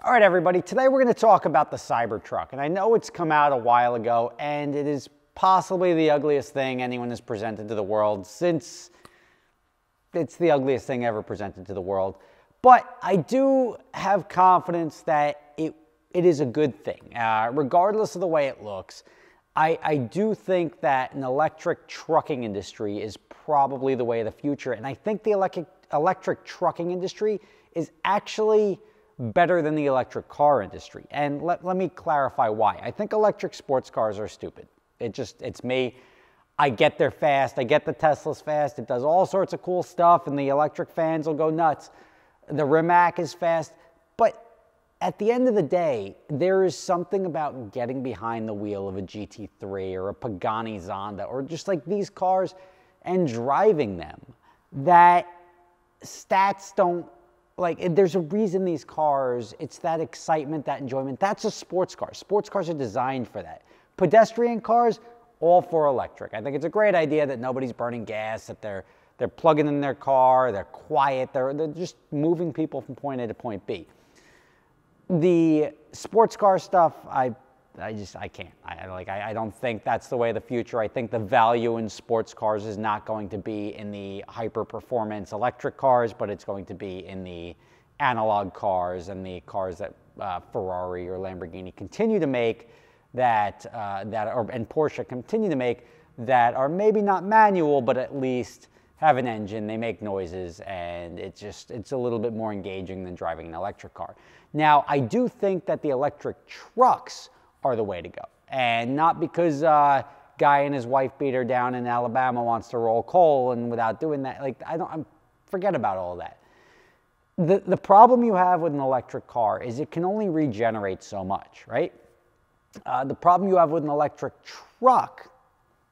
All right, everybody, today we're going to talk about the Cybertruck. And I know it's come out a while ago, and it is possibly the ugliest thing anyone has presented to the world, since it's the ugliest thing ever presented to the world. But I do have confidence that it is a good thing, regardless of the way it looks. I do think that an electric trucking industry is probably the way of the future. And I think the electric trucking industry is actually better than the electric car industry. And let me clarify why. I think electric sports cars are stupid. It's me. I get they're fast. I get the Tesla's fast. It does all sorts of cool stuff, and the electric fans will go nuts. The Rimac is fast. But at the end of the day, there is something about getting behind the wheel of a GT3 or a Pagani Zonda or just like these cars and driving them that stats don't. Like, there's a reason these cars, it's that excitement, that enjoyment. That's a sports car. Sports cars are designed for that. Pedestrian cars, all for electric. I think it's a great idea that nobody's burning gas, that they're plugging in their car, they're quiet, they're just moving people from point A to point B. The sports car stuff, I can't. I don't think that's the way of the future. I think the value in sports cars is not going to be in the hyper-performance electric cars, but it's going to be in the analog cars and the cars that Ferrari or Lamborghini continue to make and Porsche continue to make that are maybe not manual, but at least have an engine, they make noises, and it's a little bit more engaging than driving an electric car. Now, I do think that the electric trucks are the way to go. And not because a guy and his wife beater down in Alabama wants to roll coal, and without doing that, forget about all that. The problem you have with an electric car is it can only regenerate so much, right? The problem you have with an electric truck,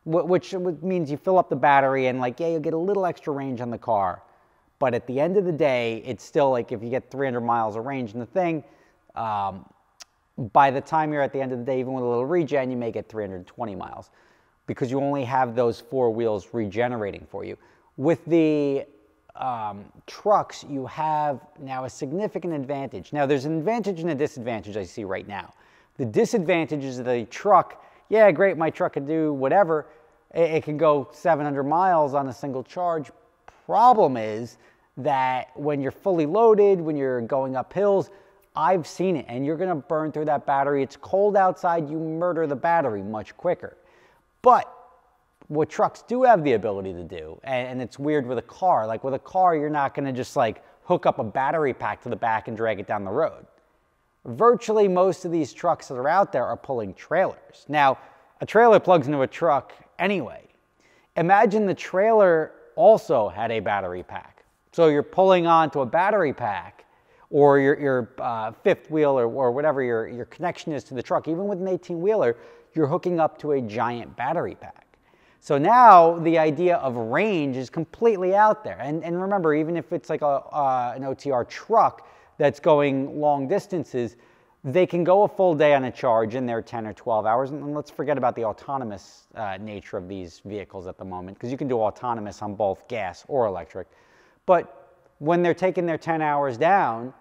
which means you fill up the battery and you get a little extra range on the car. But at the end of the day, it's still like if you get 300 miles of range in the thing, by the time you're at the end of the day, even with a little regen, you may get 320 miles because you only have those four wheels regenerating for you. With the trucks, you have now a significant advantage. Now, there's an advantage and a disadvantage I see right now. The disadvantage is the truck, yeah, great, my truck can do whatever. It can go 700 miles on a single charge. Problem is that when you're fully loaded, when you're going up hills, I've seen it, and you're going to burn through that battery. It's cold outside, you murder the battery much quicker. But what trucks do have the ability to do, and it's weird with a car, like with a car, you're not going to just hook up a battery pack to the back and drag it down the road. Virtually most of these trucks that are out there are pulling trailers. Now, a trailer plugs into a truck anyway. Imagine the trailer also had a battery pack. So you're pulling onto a battery pack, or your fifth wheel or whatever your connection is to the truck. Even with an 18-wheeler, you're hooking up to a giant battery pack. So now the idea of range is completely out there. And remember, even if it's like an OTR truck that's going long distances, they can go a full day on a charge in their 10 or 12 hours. And let's forget about the autonomous nature of these vehicles at the moment, because you can do autonomous on both gas or electric. But when they're taking their 10 hours down,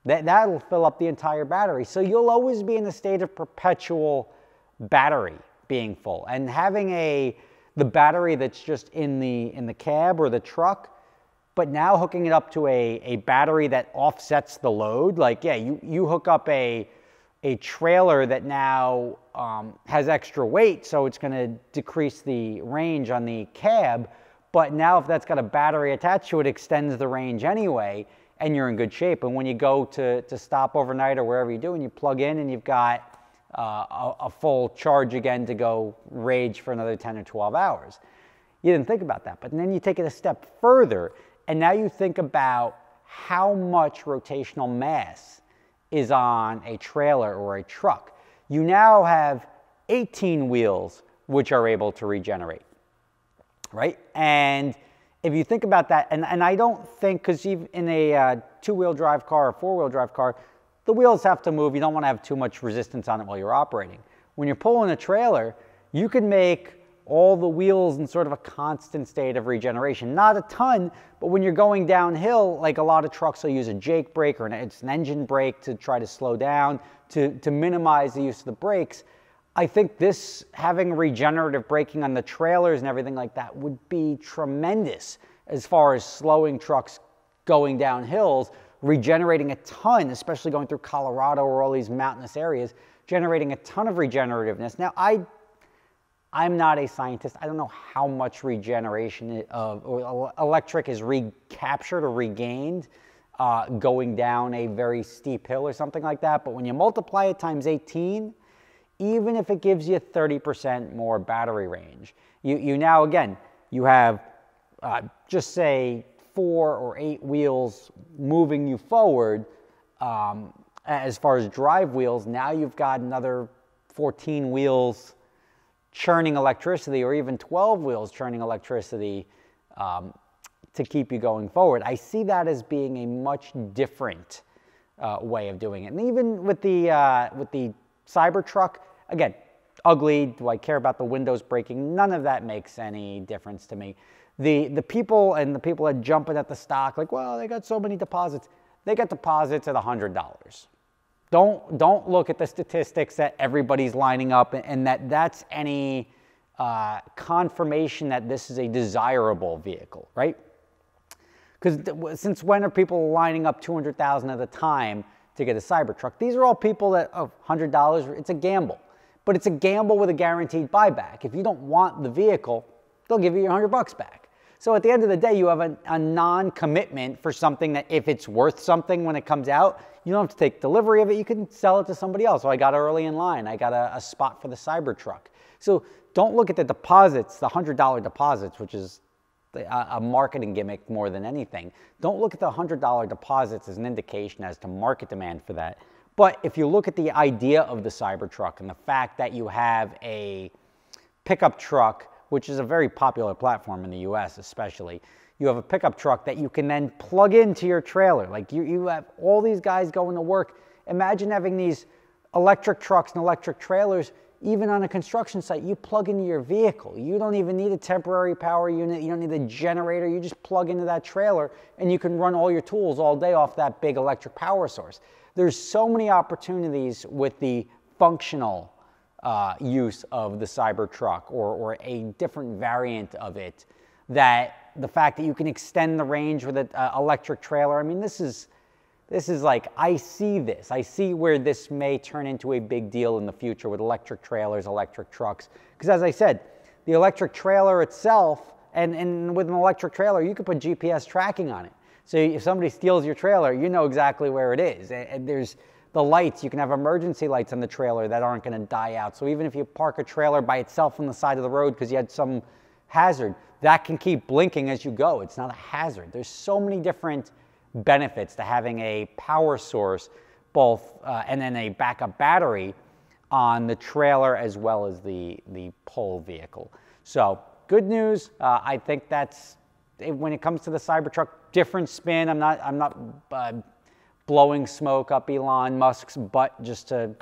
that'll fill up the entire battery. So you'll always be in a state of perpetual battery being full. And having the battery that's just in the cab or the truck, but now hooking it up to a battery that offsets the load, you hook up a trailer that now has extra weight, so it's going to decrease the range on the cab, but now if that's got a battery attached to it, extends the range anyway, and you're in good shape. And when you go to stop overnight or wherever you do, and you plug in and you've got a full charge again to go rage for another 10 or 12 hours. You didn't think about that, but then you take it a step further, and now you think about how much rotational mass is on a trailer or a truck. You now have 18 wheels which are able to regenerate, right? And if you think about that, and I don't think, because even in a two-wheel drive car or four-wheel drive car, the wheels have to move. You don't want to have too much resistance on it while you're operating. When you're pulling a trailer, you can make all the wheels in sort of a constant state of regeneration. Not a ton, but when you're going downhill, like a lot of trucks will use a Jake brake or it's an engine brake to try to slow down, to minimize the use of the brakes. I think this, having regenerative braking on the trailers and everything like that, would be tremendous as far as slowing trucks going down hills, regenerating a ton, especially going through Colorado or all these mountainous areas, generating a ton of regenerativeness. Now, I'm not a scientist. I don't know how much regeneration of electric is recaptured or regained going down a very steep hill or something like that. But when you multiply it times 18, even if it gives you 30% more battery range, you now, again, you have just say 4 or 8 wheels moving you forward as far as drive wheels. Now you've got another 14 wheels churning electricity, or even 12 wheels churning electricity to keep you going forward. I see that as being a much different way of doing it. And even with the Cybertruck, again, ugly. Do I care about the windows breaking? None of that makes any difference to me. The people that jumping at the stock, like, well, they got so many deposits. They got deposits at $100. Don't look at the statistics that everybody's lining up and that's any confirmation that this is a desirable vehicle, right? Because since when are people lining up $200,000 at a time to get a Cybertruck? These are all people that, oh, $100, it's a gamble. But it's a gamble with a guaranteed buyback. If you don't want the vehicle, they'll give you your $100 back. So at the end of the day, you have a non-commitment for something that if it's worth something when it comes out, you don't have to take delivery of it. You can sell it to somebody else. So I got early in line. I got a spot for the Cybertruck. So don't look at the deposits, the $100 deposits, which is a marketing gimmick more than anything. Don't look at the $100 deposits as an indication as to market demand for that. But if you look at the idea of the Cybertruck and the fact that you have a pickup truck, which is a very popular platform in the US especially, you have a pickup truck that you can then plug into your trailer. Like you have all these guys going to work. Imagine having these electric trucks and electric trailers, even on a construction site. You plug into your vehicle. You don't even need a temporary power unit. You don't need a generator. You just plug into that trailer and you can run all your tools all day off that big electric power source. There's so many opportunities with the functional use of the Cybertruck or a different variant of it, that the fact that you can extend the range with an electric trailer, I mean, this is like, I see where this may turn into a big deal in the future with electric trailers, electric trucks. Because as I said, the electric trailer itself, and with an electric trailer, you could put GPS tracking on it. So if somebody steals your trailer, you know exactly where it is. And there's the lights. You can have emergency lights on the trailer that aren't going to die out. So even if you park a trailer by itself on the side of the road because you had some hazard, that can keep blinking as you go. It's not a hazard. There's so many different benefits to having a power source, both and then a backup battery on the trailer as well as the pull vehicle. So good news. I think that's, when it comes to the Cybertruck, different spin. I'm not blowing smoke up Elon Musk's butt just to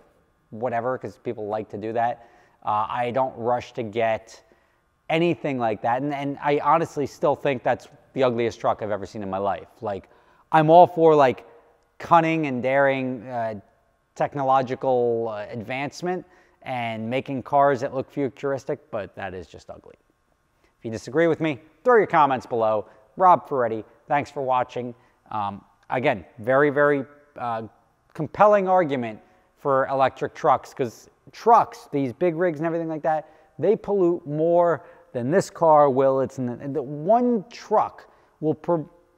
whatever, because people like to do that. I don't rush to get anything like that. And I honestly still think that's the ugliest truck I've ever seen in my life. Like, I'm all for like cunning and daring technological advancement and making cars that look futuristic, but that is just ugly. If you disagree with me, throw your comments below. Rob Ferretti, thanks for watching. Again, very, very compelling argument for electric trucks, because trucks, these big rigs and everything like that, they pollute more than this car will. One truck will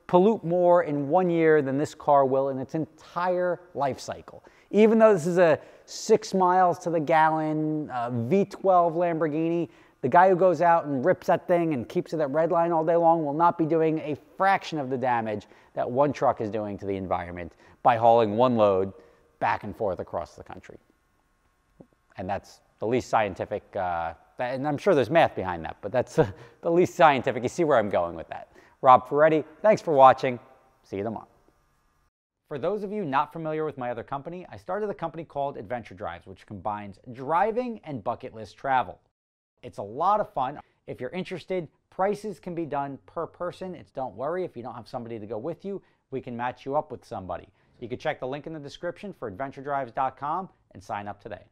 pollute more in 1 year than this car will in its entire life cycle. Even though this is a 6 miles to the gallon V12 Lamborghini, the guy who goes out and rips that thing and keeps it at red line all day long will not be doing a fraction of the damage that one truck is doing to the environment by hauling one load back and forth across the country. And that's the least scientific, and I'm sure there's math behind that, but that's the least scientific. You see where I'm going with that. Rob Ferretti, thanks for watching. See you tomorrow. For those of you not familiar with my other company, I started a company called Adventure Drives, which combines driving and bucket list travel. It's a lot of fun. If you're interested, prices can be done per person. Don't worry if you don't have somebody to go with you, we can match you up with somebody. You can check the link in the description for adventuredrives.com and sign up today.